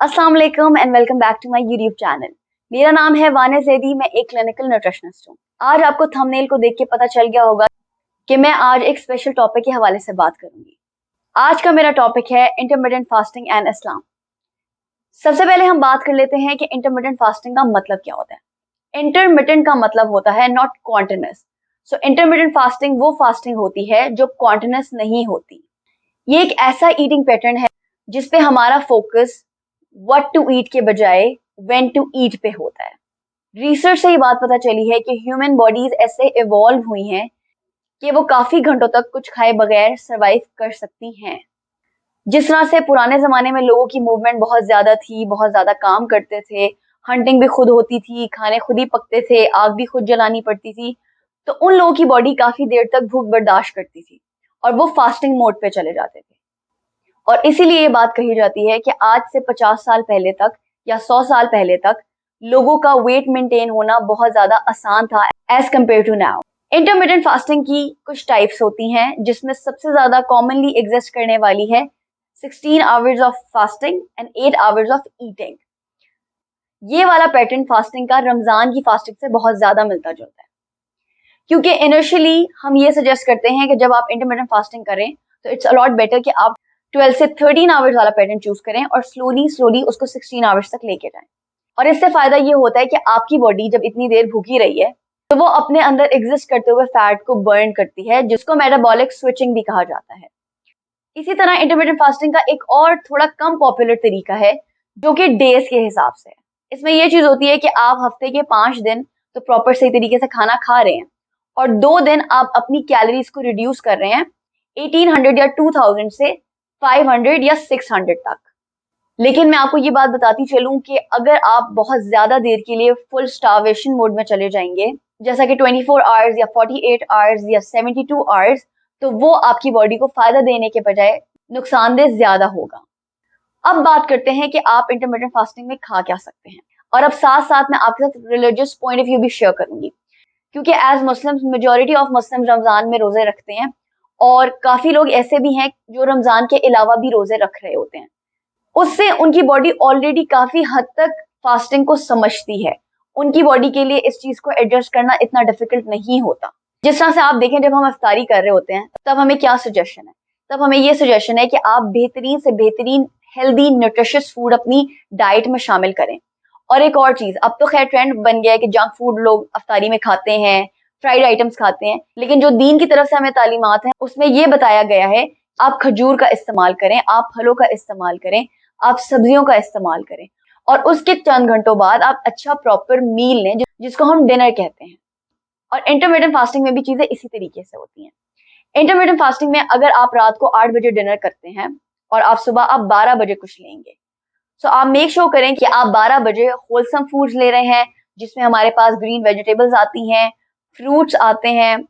अस्सलाम वालेकुम and welcome back to my YouTube channel. मेरा नाम है वानिया जैदी, मैं एक क्लिनिकल न्यूट्रिशनिस्ट हूँ। आज आपको थंबनेल को देख के पता चल गया होगा कि मैं आज एक स्पेशल टॉपिक के हवाले से बात करूंगी। आज का मेरा टॉपिक है इंटरमिटेंट फास्टिंग एंड इस्लाम। सबसे पहले हम बात कर लेते हैं कि इंटरमिटेंट फास्टिंग का मतलब क्या होता है। इंटरमिटेंट का मतलब होता है not continuous. So intermittent fasting वो फास्टिंग होती है जो कॉन्टिन्यूअस नहीं होती। ये एक ऐसा ईटिंग पैटर्न है जिसपे हमारा फोकस व्हाट टू ईट के बजाय व्हेन टू ईट पे होता है। रिसर्च से ये बात पता चली है कि ह्यूमन बॉडीज ऐसे इवॉल्व हुई हैं कि वो काफी घंटों तक कुछ खाए बगैर सरवाइव कर सकती हैं। जिस तरह से पुराने जमाने में लोगों की मूवमेंट बहुत ज्यादा थी, बहुत ज्यादा काम करते थे, हंटिंग भी खुद होती थी, खाने खुद ही पकते थे, आग भी खुद जलानी पड़ती थी, तो उन लोगों की बॉडी काफी देर तक भूख बर्दाश्त करती थी और वो फास्टिंग मोड पे चले जाते थे। और इसीलिए ये बात कही जाती है कि आज से 50 साल पहले तक या 100 साल पहले तक लोगों का वेट मेंटेन होना बहुत ज्यादा आसान था as compare to now. Intermittent fasting की कुछ टाइप्स होती हैं जिसमें सबसे ज्यादा कॉमनली एग्जिस्ट करने वाली है 16 hours of fasting and 8 hours of eating. ये वाला पैटर्न फास्टिंग का रमजान की फास्टिंग से बहुत ज्यादा मिलता जुलता है, क्योंकि इनिशियली हम ये सजेस्ट करते हैं कि जब आप इंटरमिटेंट फास्टिंग करें तो इट्स अलॉट बेटर कि आप 12 से 13 आवर्स वाला पैटर्न चूज करें और स्लोली स्लोली उसको 16 आवर्स तक लेके जाएं। और इससे फायदा ये होता है कि आपकी बॉडी जब इतनी देर भूखी रही है तो वो अपने अंदर एग्जिस्ट करते हुए फैट को बर्न करती है, जिसको मेटाबॉलिक स्विचिंग भी कहा जाता है। इसी तरह इंटरमिटेंट फास्टिंग का एक और थोड़ा कम पॉपुलर तरीका है जो कि डेज के हिसाब से है। इसमें यह चीज होती है कि आप हफ्ते के 5 दिन तो प्रॉपर सही तरीके से खाना खा रहे हैं और 2 दिन आप अपनी कैलोरीज को रिड्यूस कर रहे हैं 1800 या 2000 से 500 या 600 तक। लेकिन मैं आपको ये बात बताती चलूं कि अगर आप बहुत ज्यादा देर के लिए फुल स्टार्वेशन मोड में चले जाएंगे, जैसा कि 24 आवर्स या 48 आवर्स या 72 आवर्स, तो वो आपकी बॉडी को फायदा देने के बजाय नुकसानदेह ज्यादा होगा। अब बात करते हैं कि आप इंटरमिटेंट फास्टिंग में खा क्या सकते हैं, और अब साथ साथ मैं आपके साथ रिलीजियस पॉइंट ऑफ व्यू भी शेयर करूंगी, क्योंकि as Muslims majority of Muslims Ramzan में रोजे रखते हैं और काफी लोग ऐसे भी हैं जो रमजान के अलावा भी रोजे रख रहे होते हैं। उससे उनकी बॉडी ऑलरेडी काफी हद तक फास्टिंग को समझती है। उनकी बॉडी के लिए इस चीज को एडजस्ट करना इतना डिफिकल्ट नहीं होता। जिस तरह से आप देखें, जब हम इफ्तारी कर रहे होते हैं तब हमें क्या सजेशन है? तब हमें ये सजेशन है कि आप बेहतरीन से बेहतरीन हेल्दी न्यूट्रिशियस फूड अपनी डाइट में शामिल करें। और एक और चीज, अब तो खैर ट्रेंड बन गया है कि जंक फूड लोग इफ्तारी में खाते हैं, फ्राइड आइटम्स खाते हैं, लेकिन जो दीन की तरफ से हमें तालीमात है उसमें ये बताया गया है आप खजूर का इस्तेमाल करें, आप फलों का इस्तेमाल करें, आप सब्जियों का इस्तेमाल करें, और उसके चंद घंटों बाद आप अच्छा प्रॉपर मील लें जिसको हम डिनर कहते हैं। और इंटरमिटेंट फास्टिंग में भी चीजें इसी तरीके से होती हैं। इंटरमिटेंट फास्टिंग में अगर आप रात को 8 बजे डिनर करते हैं और आप सुबह आप 12 बजे कुछ लेंगे, तो आप मेक श्योर करें कि आप 12 बजे होलसम फूड्स ले रहे हैं, जिसमें हमारे पास ग्रीन वेजिटेबल्स आती हैं, फ्रूट्स आते हैं।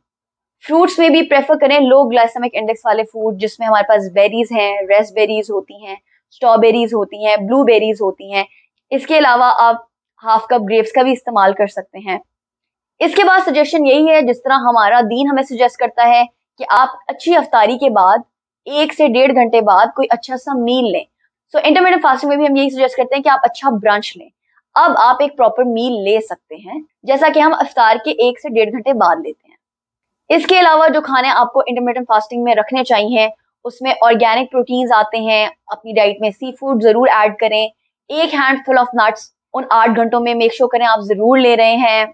फ्रूट्स में भी प्रेफर करें लो ग्लाइसेमिक इंडेक्स वाले फूड, जिसमें हमारे पास बेरीज हैं, रेस्पबेरीज होती हैं, स्ट्रॉबेरीज होती हैं, ब्लूबेरीज होती हैं। इसके अलावा आप हाफ कप ग्रेप्स का भी इस्तेमाल कर सकते हैं। इसके बाद सजेशन यही है, जिस तरह हमारा दीन हमें सजेस्ट करता है कि आप अच्छी अफ्तारी के बाद 1 से 1.5 घंटे बाद कोई अच्छा सा मील लें। सो इंटरमिटेंट फास्टिंग में भी हम यही सजेस्ट करते हैं कि आप अच्छा ब्रंच लें। अब आप एक प्रॉपर मील ले सकते हैं, जैसा कि हम अफ्तार के 1 से 1.5 घंटे बाद लेते हैं। इसके अलावा जो खाने आपको इंटरमिटेंट फास्टिंग में रखने चाहिए, उसमें ऑर्गेनिक प्रोटीन्स आते हैं। अपनी डाइट में सी फूड जरूर ऐड करें। एक हैंडफुल ऑफ नट्स उन 8 घंटों में मेक श्योर करें आप जरूर ले रहे हैं।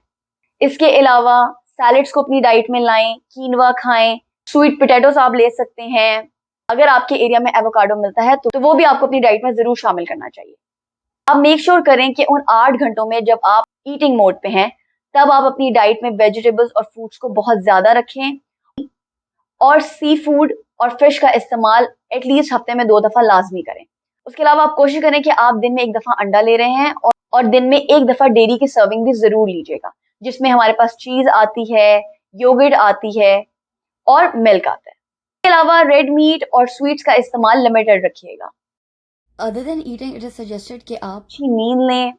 इसके अलावा सैलेड्स को अपनी डाइट में लाएं, कीनवा खाएं, स्वीट पोटैटोस आप ले सकते हैं। अगर आपके एरिया में एवोकाडो मिलता है तो वो भी आपको अपनी डाइट में जरूर शामिल करना चाहिए। अब मेक श्योर करें कि उन 8 घंटों में जब आप ईटिंग मोड पे हैं तब आप अपनी डाइट में वेजिटेबल्स और फ्रूट्स को बहुत ज्यादा रखें, और सी फूड और फिश का इस्तेमाल एटलीस्ट हफ्ते में 2 दफा लाजमी करें। उसके अलावा आप कोशिश करें कि आप दिन में 1 दफा अंडा ले रहे हैं और दिन में 1 दफा डेयरी की सर्विंग भी जरूर लीजिएगा, जिसमें हमारे पास चीज आती है, योगर्ट आती है और मिल्क आता है। इसके अलावा रेड मीट और स्वीट्स का इस्तेमाल लिमिटेड रखिएगा। Other than eating, it is suggested कि आप अच्छी नींद लें।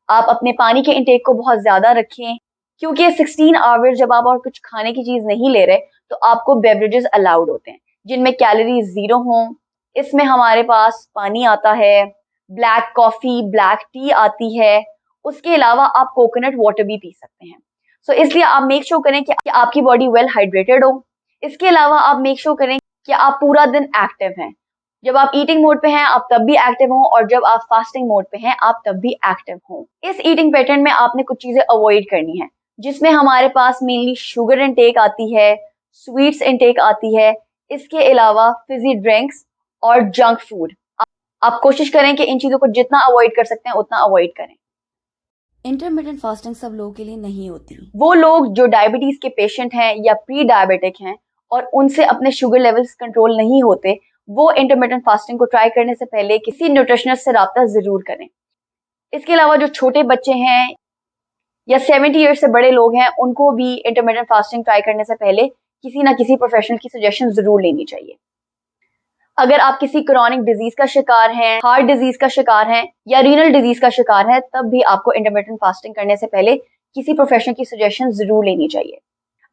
आप अपने पानी के इंटेक को बहुत ज्यादा रखें, क्योंकि 16 आवर्स जब आप और कुछ खाने की चीज नहीं ले रहे तो आपको बेवरेजेस अलाउड होते हैं जिनमें कैलोरीज 0 हों। इसमें हमारे पास पानी आता है, ब्लैक कॉफी, ब्लैक टी आती है। उसके अलावा आप कोकोनट वाटर भी पी सकते हैं। सो इसलिए आप मेक श्योर करें कि आपकी बॉडी वेल हाइड्रेटेड हो। इसके अलावा आप मेक श्योर करें कि आप पूरा दिन एक्टिव हैं। जब आप ईटिंग मोड पे हैं आप तब भी एक्टिव हों, और जब आप फास्टिंग मोड पे हैं आप तब भी एक्टिव हों। इस ईटिंग पैटर्न में आपने कुछ चीजें अवॉइड करनी है, जिसमें हमारे पास मेनली शुगर इनटेक आती है, स्वीट्स इनटेक आती है। इसके अलावा फिजी ड्रिंक्स और जंक फूड। आप कोशिश करें कि इन चीजों को जितना अवॉइड कर सकते हैं उतना अवॉइड करें। इंटरमिटेंट फास्टिंग सब लोगों के लिए नहीं होती। वो लोग जो डायबिटीज के पेशेंट हैं या प्री डायबिटिक हैं और उनसे अपने शुगर लेवल्स कंट्रोल नहीं होते, वो इंटरमिटेंट फास्टिंग को ट्राई करने से पहले किसी न्यूट्रिशनिस्ट से राब्ता जरूर करें। इसके अलावा जो छोटे बच्चे हैं या 70 ईयर्स से बड़े लोग हैं, उनको भी इंटरमिटेंट फास्टिंग ट्राई करने से पहले किसी ना किसी प्रोफेशनल की सजेशन जरूर लेनी चाहिए। अगर आप किसी क्रॉनिक डिजीज का शिकार हैं, हार्ट डिजीज का शिकार हैं या रीनल डिजीज का शिकार हैं, तब भी आपको इंटरमिटेंट फास्टिंग करने से पहले किसी प्रोफेशनल की सजेशन जरूर लेनी चाहिए।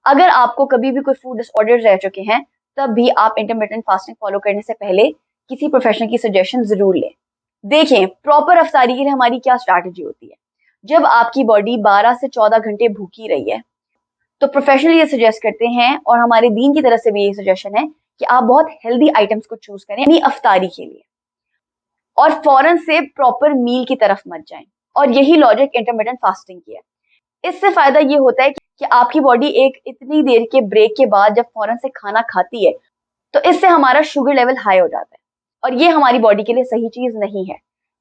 अगर आपको कभी भी कोई फूड डिसऑर्डर रह चुके हैं, तब भी आप इंटरमिटेंट फास्टिंग फॉलो करने से पहले किसी प्रोफेशनल की सजेशन जरूर लें। देखें, प्रॉपर अफ्तारी के लिए हमारी क्या स्ट्रैटेजी होती है। जब आपकी बॉडी 12 से 14 घंटे भूखी रही है, तो प्रोफेशनल ये सजेस्ट करते हैं, और हमारे दीन की तरफ से भी ये सजेशन है कि आप बहुत हेल्दी आइटम्स को चूज करें अपनी अफ्तारी के लिए, और फौरन से प्रॉपर मील की तरफ मत जाएं। और यही लॉजिक इंटरमिटेंट फास्टिंग की है। इससे फायदा ये होता है कि आपकी बॉडी एक इतनी देर के ब्रेक के बाद जब फौरन से खाना खाती है, तो इससे हमारा शुगर लेवल हाई हो जाता है, और ये हमारी बॉडी के लिए सही चीज नहीं है।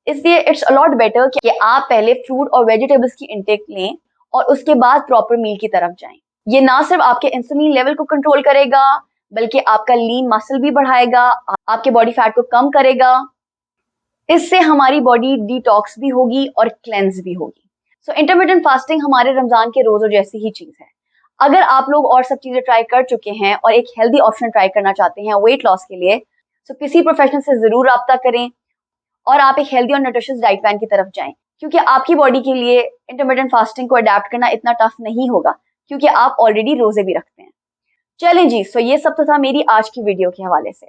इसलिए इट्स अलॉट बेटर कि आप पहले फ्रूट और वेजिटेबल्स की इंटेक लें और उसके बाद प्रॉपर मील की तरफ जाएं। ये ना सिर्फ आपके इंसुलिन लेवल को कंट्रोल करेगा, बल्कि आपका लीन मसल भी बढ़ाएगा, आपके बॉडी फैट को कम करेगा। इससे हमारी बॉडी डिटॉक्स भी होगी और क्लेंस भी होगी। सो इंटरमिटेंट फास्टिंग हमारे रमजान के रोजों जैसी ही चीज है। अगर आप लोग और सब चीजें ट्राई कर चुके हैं और एक हेल्दी ऑप्शन ट्राई करना चाहते हैं वेट लॉस के लिए, तो किसी प्रोफेशनल से जरूर रब्ता करें और आप एक हेल्दी और न्यूट्रिशियस डाइट प्लान की तरफ जाएं, क्योंकि आपकी बॉडी के लिए इंटरमिटेंट फास्टिंग को अडेप्ट करना इतना टफ नहीं होगा, क्योंकि आप ऑलरेडी रोजे भी रखते हैं। चलें जी, सो ये सब तो था मेरी आज की वीडियो के हवाले से।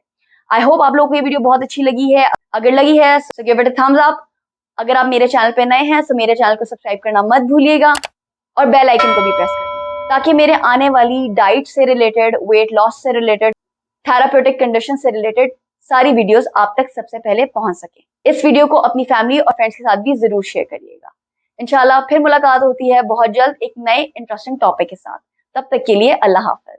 आई होप आप लोगों को ये वीडियो बहुत अच्छी लगी है। अगर लगी है so give it a thumbs up. अगर आप मेरे चैनल पे नए हैं तो मेरे चैनल को सब्सक्राइब करना मत भूलिएगा, और बेल आइकन को भी प्रेस कर दें, ताकि मेरे आने वाली डाइट से रिलेटेड, वेट लॉस से रिलेटेड, थेराप्यूटिक कंडीशन से रिलेटेड सारी वीडियोस आप तक सबसे पहले पहुंच सके। इस वीडियो को अपनी फैमिली और फ्रेंड्स के साथ भी जरूर शेयर करिएगा। इंशाल्लाह फिर मुलाकात होती है बहुत जल्द एक नए इंटरेस्टिंग टॉपिक के साथ। तब तक के लिए अल्लाह हाफ़िज़।